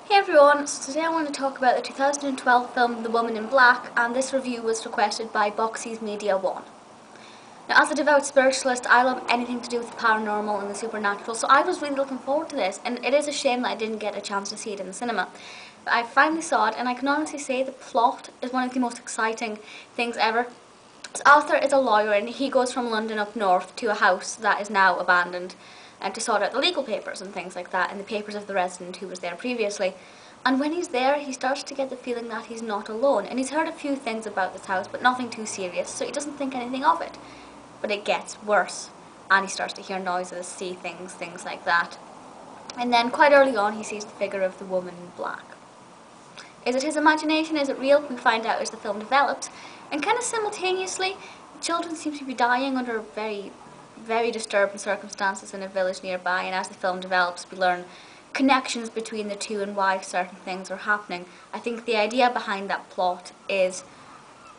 Hey everyone, so today I want to talk about the 2012 film The Woman in Black, and this review was requested by Boxy's Media 1. Now, as a devout spiritualist, I love anything to do with the paranormal and the supernatural, so I was really looking forward to this, and it is a shame that I didn't get a chance to see it in the cinema. But I finally saw it, and I can honestly say the plot is one of the most exciting things ever. So Arthur is a lawyer, and he goes from London up north to a house that is now abandoned, and to sort out the legal papers and things like that, and the papers of the resident who was there previously. And when he's there, he starts to get the feeling that he's not alone, and he's heard a few things about this house, but nothing too serious, so he doesn't think anything of it. But it gets worse, and he starts to hear noises, see things, things like that. And then quite early on, he sees the figure of the woman in black. Is it his imagination? Is it real? We find out as the film develops. And kind of simultaneously, children seem to be dying under very disturbing circumstances in a village nearby, and as the film develops we learn connections between the two and why certain things are happening. I think the idea behind that plot is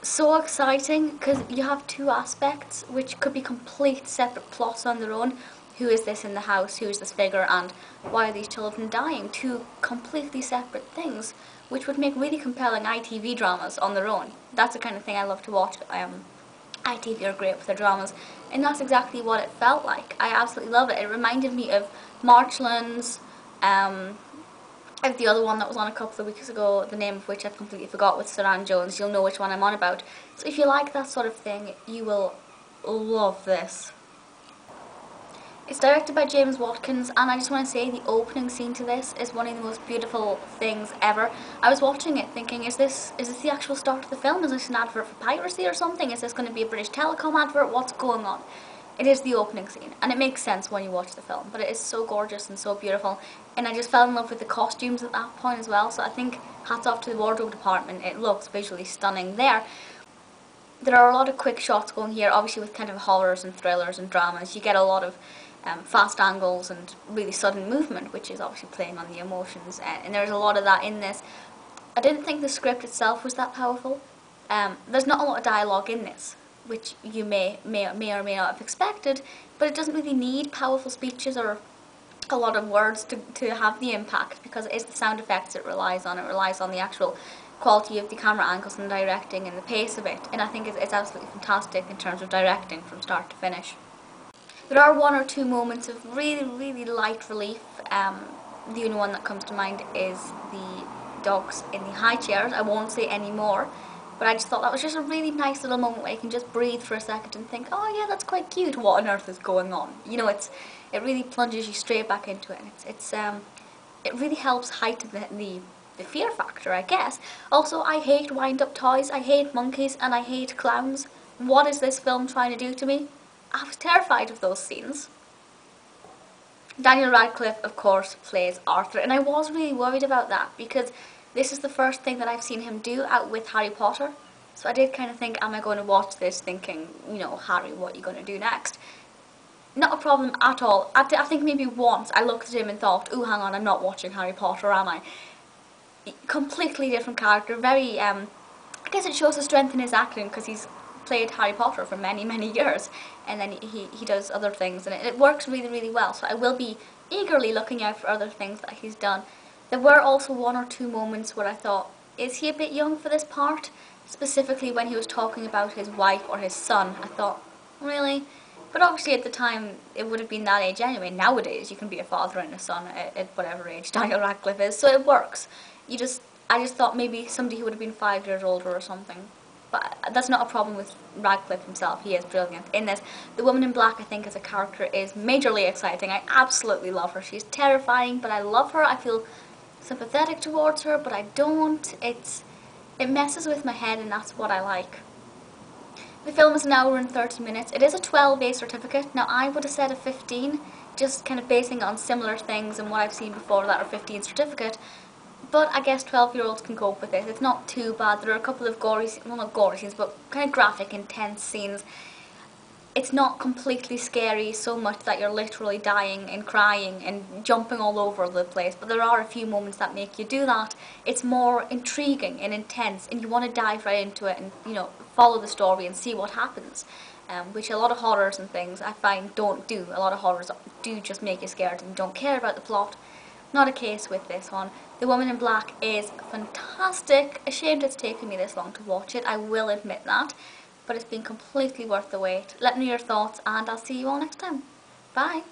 so exciting because you have two aspects which could be complete separate plots on their own. Who is this in the house? Who is this figure? And why are these children dying? Two completely separate things which would make really compelling ITV dramas on their own. That's the kind of thing I love to watch. ITV are great with their dramas, and that's exactly what it felt like. I absolutely love it. It reminded me of Marchlands, of the other one that was on a couple of weeks ago, the name of which I completely forgot, with Ciarán Jones. You'll know which one I'm on about. So if you like that sort of thing, you will love this. It's directed by James Watkins, and I just want to say the opening scene to this is one of the most beautiful things ever. I was watching it thinking, is this the actual start of the film? Is this an advert for piracy or something? Is this going to be a British Telecom advert? What's going on? It is the opening scene, and it makes sense when you watch the film, but it is so gorgeous and so beautiful, and I just fell in love with the costumes at that point as well, so I think hats off to the wardrobe department. It looks visually stunning there. There are a lot of quick shots going here, obviously with kind of horrors and thrillers and dramas. You get a lot of fast angles and really sudden movement, which is obviously playing on the emotions, and there's a lot of that in this. I didn't think the script itself was that powerful. There's not a lot of dialogue in this, which you may or may not have expected, but it doesn't really need powerful speeches or a lot of words to have the impact, because it is the sound effects it relies on. It relies on the actual quality of the camera angles and directing and the pace of it, and I think it's absolutely fantastic in terms of directing from start to finish. There are one or two moments of really light relief. The only one that comes to mind is the dogs in the high chairs. I won't say any more, but I just thought that was just a really nice little moment where you can just breathe for a second and think, oh yeah, that's quite cute, what on earth is going on? You know, it really plunges you straight back into it, and it really helps heighten the fear factor, I guess. Also, I hate wind-up toys, I hate monkeys, and I hate clowns. What is this film trying to do to me? I was terrified of those scenes. Daniel Radcliffe, of course, plays Arthur, and I was really worried about that because this is the first thing that I've seen him do out with Harry Potter. So I did kind of think, am I going to watch this thinking, you know, Harry, what are you going to do next? Not a problem at all. I think maybe once I looked at him and thought, ooh, hang on, I'm not watching Harry Potter, am I? Completely different character, very, I guess it shows the strength in his acting because he's played Harry Potter for many years, and then he does other things, and it works really well, so I will be eagerly looking out for other things that he's done. There were also one or two moments where I thought, is he a bit young for this part? Specifically when he was talking about his wife or his son. I thought, really? But obviously at the time it would have been that age anyway. Nowadays you can be a father and a son at whatever age Daniel Radcliffe is, so it works. I just thought maybe somebody who would have been 5 years older or something. But that's not a problem with Radcliffe himself. He is brilliant in this. The woman in black, I think, as a character is majorly exciting. I absolutely love her. She's terrifying, but I love her. I feel sympathetic towards her, but I don't. It messes with my head, and that's what I like. The film is an hour and 30 minutes. It is a 12A certificate. Now, I would have said a 15, just kind of basing on similar things and what I've seen before that are 15 certificate. But I guess 12-year-olds can cope with it. It's not too bad. There are a couple of gory, well, not gory scenes, but kind of graphic, intense scenes. It's not completely scary so much that you're literally dying and crying and jumping all over the place, but there are a few moments that make you do that. It's more intriguing and intense, and you want to dive right into it and, you know, follow the story and see what happens, which a lot of horrors and things I find don't do. A lot of horrors do just make you scared and don't care about the plot. Not a case with this one. The Woman in Black is fantastic. Ashamed it's taken me this long to watch it, I will admit that. But it's been completely worth the wait. Let me know your thoughts and I'll see you all next time. Bye!